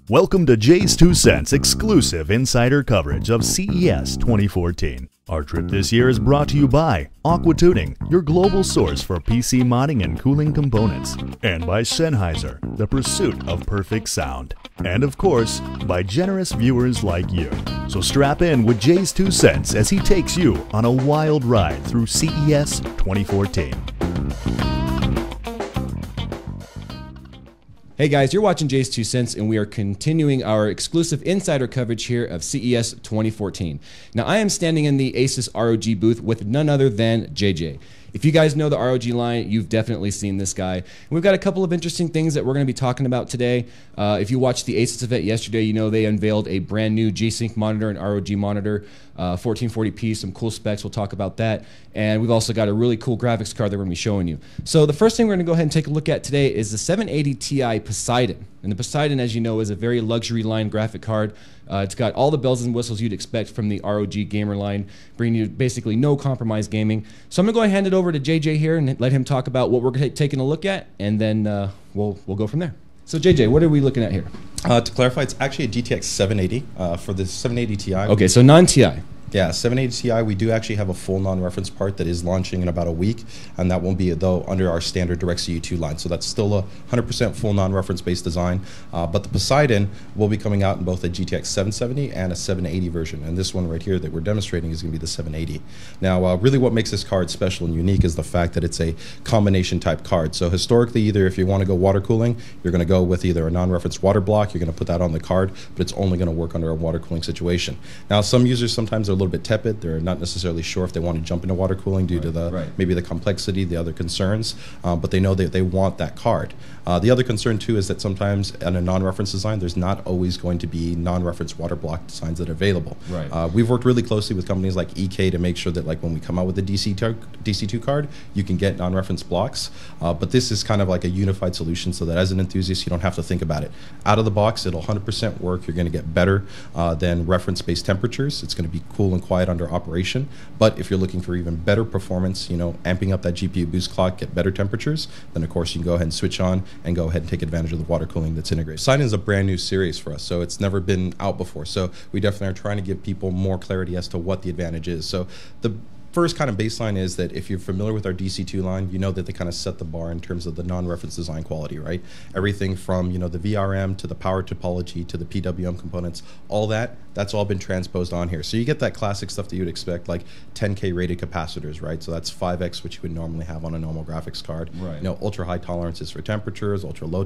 Welcome to JayzTwoCents exclusive insider coverage of CES 2014. Our trip this year is brought to you by Aqua Tuning, your global source for PC modding and cooling components, and by Sennheiser, the pursuit of perfect sound, and of course, by generous viewers like you. So strap in with JayzTwoCents as he takes you on a wild ride through CES 2014. Hey guys, you're watching JayzTwoCents, and we are continuing our exclusive insider coverage here of CES 2014. Now, I am standing in the ASUS ROG booth with none other than JJ. If you guys know the ROG line, you've definitely seen this guy. And we've got a couple of interesting things that we're going to be talking about today. If you watched the ASUS event yesterday, you know they unveiled a brand new G-Sync monitor and ROG monitor, 1440p, some cool specs. We'll talk about that. And we've also got a really cool graphics card that we're going to be showing you. So the first thing we're going to go ahead and take a look at today is the 780 Ti Poseidon. And the Poseidon, as you know, is a very luxury line graphic card. It's got all the bells and whistles you'd expect from the ROG gamer line, bringing you basically no compromise gaming. So I'm going to go ahead and hand it over to JJ here and let him talk about what we're taking a look at, and then we'll go from there. So JJ, what are we looking at here? To clarify, it's actually a GTX 780 for the 780 Ti. Okay, so non-Ti. Yeah, 780 Ti, we do actually have a full non-reference part that is launching in about a week, and that won't be, though, under our standard DirectCU2 line. So that's still a 100% full non-reference based design. But the Poseidon will be coming out in both a GTX 770 and a 780 version. And this one right here that we're demonstrating is going to be the 780. Now, really what makes this card special and unique is the fact that it's a combination type card. So historically, either if you want to go water cooling, you're going to go with either a non-reference water block, you're going to put that on the card, but it's only going to work under a water cooling situation. Now, some users sometimes are a little bit tepid. They're not necessarily sure if they want to jump into water cooling due to the maybe the complexity, the other concerns, but they know that they want that card. The other concern too is that sometimes in a non-reference design, there's not always going to be non-reference water block designs that are available. We've worked really closely with companies like EK to make sure that, like, when we come out with the DC2 card, you can get non-reference blocks. But this is kind of like a unified solution so that as an enthusiast, you don't have to think about it. Out of the box, it'll 100% work. You're going to get better than reference-based temperatures. It's going to be cool and quiet under operation. But if you're looking for even better performance, you know, amping up that GPU boost clock, get better temperatures, then of course you can go ahead and switch on and go ahead and take advantage of the water cooling that's integrated. Poseidon is a brand new series for us, so it's never been out before. So we definitely are trying to give people more clarity as to what the advantage is. So the first kind of baseline is that if you're familiar with our DC2 line, you know that they kind of set the bar in terms of the non-reference design quality, right? Everything from, you know, the VRM to the power topology to the PWM components, all that's all been transposed on here. So you get that classic stuff that you would expect, like 10K rated capacitors, right? So that's 5x what you would normally have on a normal graphics card. You know, ultra high tolerances for temperatures, ultra low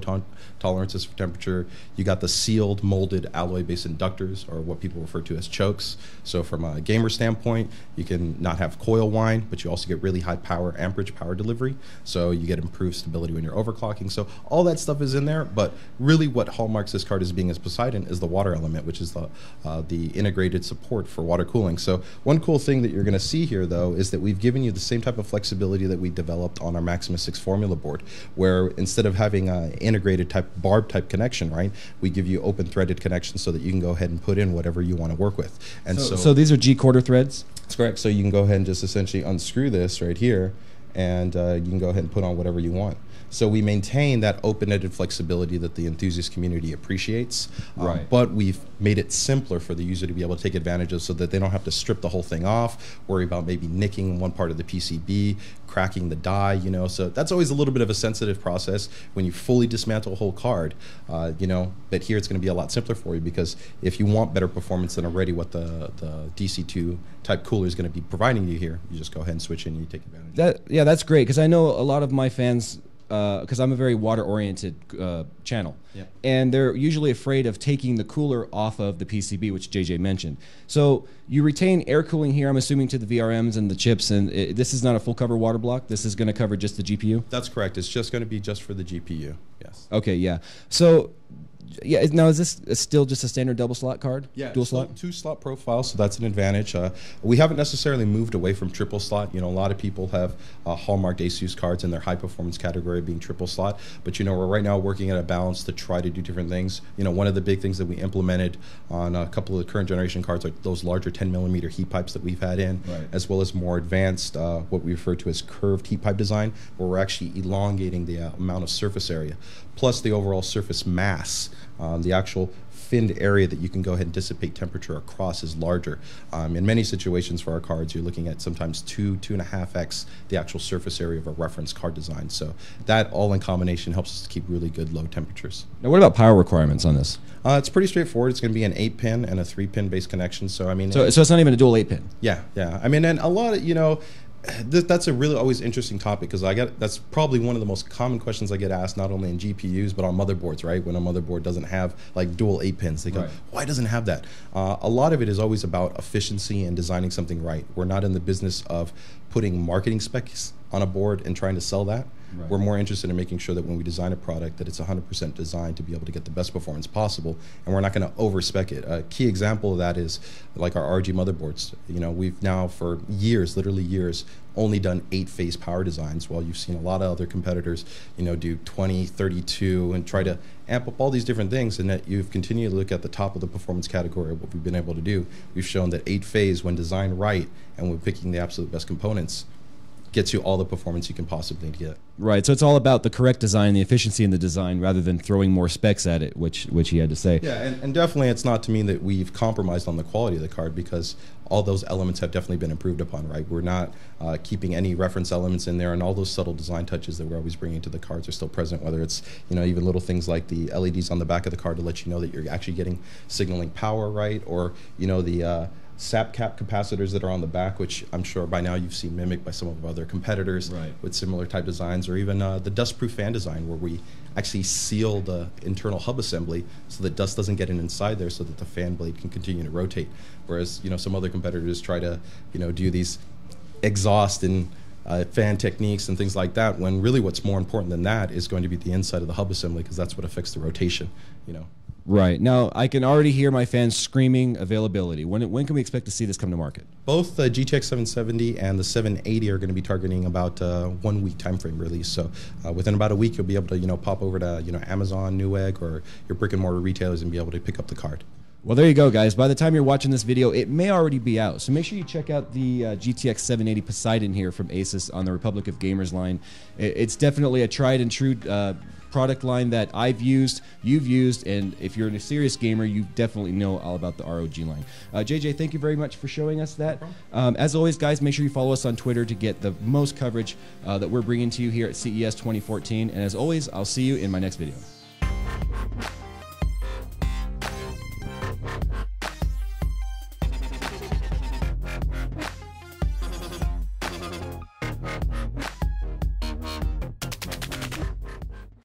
tolerances for temperature. You got the sealed molded alloy based inductors, or what people refer to as chokes. So from a gamer standpoint, you can not have coil whine, but you also get really high power amperage power delivery, so you get improved stability when you're overclocking. So all that stuff is in there, but really what hallmarks this card as being as Poseidon is the water element, which is the integrated support for water cooling. So one cool thing that you're going to see here, though, is that we've given you the same type of flexibility that we developed on our Maximus 6 formula board, where instead of having an integrated type barb type connection, right, we give you open threaded connections so that you can go ahead and put in whatever you want to work with. And so these are G-quarter threads? That's correct. So you can go ahead and just essentially unscrew this right here, and you can go ahead and put on whatever you want. So we maintain that open-ended flexibility that the enthusiast community appreciates, but we've made it simpler for the user to be able to take advantage of, so that they don't have to strip the whole thing off, worry about maybe nicking one part of the PCB, cracking the die, you know. So that's always a little bit of a sensitive process when you fully dismantle a whole card, you know. But here it's going to be a lot simpler for you, because if you want better performance than already what the DC2 type cooler is going to be providing you here, you just go ahead and switch in and you take advantage. Yeah, that's great, because I know a lot of my fans, because I'm a very water-oriented channel, and they're usually afraid of taking the cooler off of the PCB, which JJ mentioned. So you retain air cooling here, I'm assuming, to the VRMs and the chips, and this is not a full cover water block. This is going to cover just the GPU? That's correct. It's just going to be just for the GPU, yes. Okay, yeah. So yeah, now is this still just a standard double slot card? Yeah, dual slot? 2-slot profile, so that's an advantage. We haven't necessarily moved away from triple slot. You know, a lot of people have hallmarked ASUS cards in their high performance category being triple slot, but you know, we're right now working at a balance to try to do different things. You know, one of the big things that we implemented on a couple of the current generation cards are those larger 10mm heat pipes that we've had in, as well as more advanced, what we refer to as curved heat pipe design, where we're actually elongating the amount of surface area, plus the overall surface mass. The actual finned area that you can go ahead and dissipate temperature across is larger. In many situations for our cards, you're looking at sometimes 2.5x the actual surface area of a reference card design. So that all in combination helps us to keep really good low temperatures. Now, what about power requirements on this? It's pretty straightforward. It's going to be an 8-pin and a 3-pin base connection. So I mean, so it's not even a dual 8-pin. Yeah. I mean, and a lot of, you know, that's a really always interesting topic, because that's probably one of the most common questions I get asked, not only in GPUs but on motherboards, right? When a motherboard doesn't have like dual 8-pins, they go, why doesn't it have that? A lot of it is always about efficiency and designing something right. We're not in the business of putting marketing specs on a board and trying to sell that. Right. We're more interested in making sure that when we design a product that it's 100% designed to be able to get the best performance possible, and we're not going to over-spec it. A key example of that is like our RG motherboards. You know, we've now for years, literally years, only done 8-phase power designs, while you've seen a lot of other competitors, you know, do 20, 32, and try to amp up all these different things, and that you've continued to look at the top of the performance category of what we've been able to do. We've shown that 8-phase, when designed right, and we're picking the absolute best components, gets you all the performance you can possibly get. Right, so it's all about the correct design, the efficiency in the design, rather than throwing more specs at it, which he had to say. Yeah, and definitely it's not to mean that we've compromised on the quality of the card, because all those elements have definitely been improved upon, right? We're not keeping any reference elements in there, and all those subtle design touches that we're always bringing to the cards are still present, whether it's, you know, even little things like the LEDs on the back of the card to let you know that you're actually getting signaling power, right? Or, you know, the SAP cap capacitors that are on the back, which I'm sure by now you've seen mimicked by some of our other competitors with similar type designs, or even the dust-proof fan design, where we actually seal the internal hub assembly so that dust doesn't get in inside there, so that the fan blade can continue to rotate. Whereas, you know, some other competitors try to, you know, do these exhaust and fan techniques and things like that, when really what's more important than that is going to be the inside of the hub assembly, because that's what affects the rotation, you know. Right. Now, I can already hear my fans screaming availability. When can we expect to see this come to market? Both the GTX 770 and the 780 are going to be targeting about 1 week time frame release. So within about a week, you'll be able to, you know, pop over to, you know, Amazon, Newegg, or your brick and mortar retailers and be able to pick up the card. Well, there you go, guys. By the time you're watching this video, it may already be out. So make sure you check out the GTX 780 Poseidon here from ASUS on the Republic of Gamers line. It's definitely a tried and true product line that I've used, you've used, and if you're a serious gamer, you definitely know all about the ROG line. JJ, thank you very much for showing us that. As always, guys, make sure you follow us on Twitter to get the most coverage that we're bringing to you here at CES 2014. And as always, I'll see you in my next video.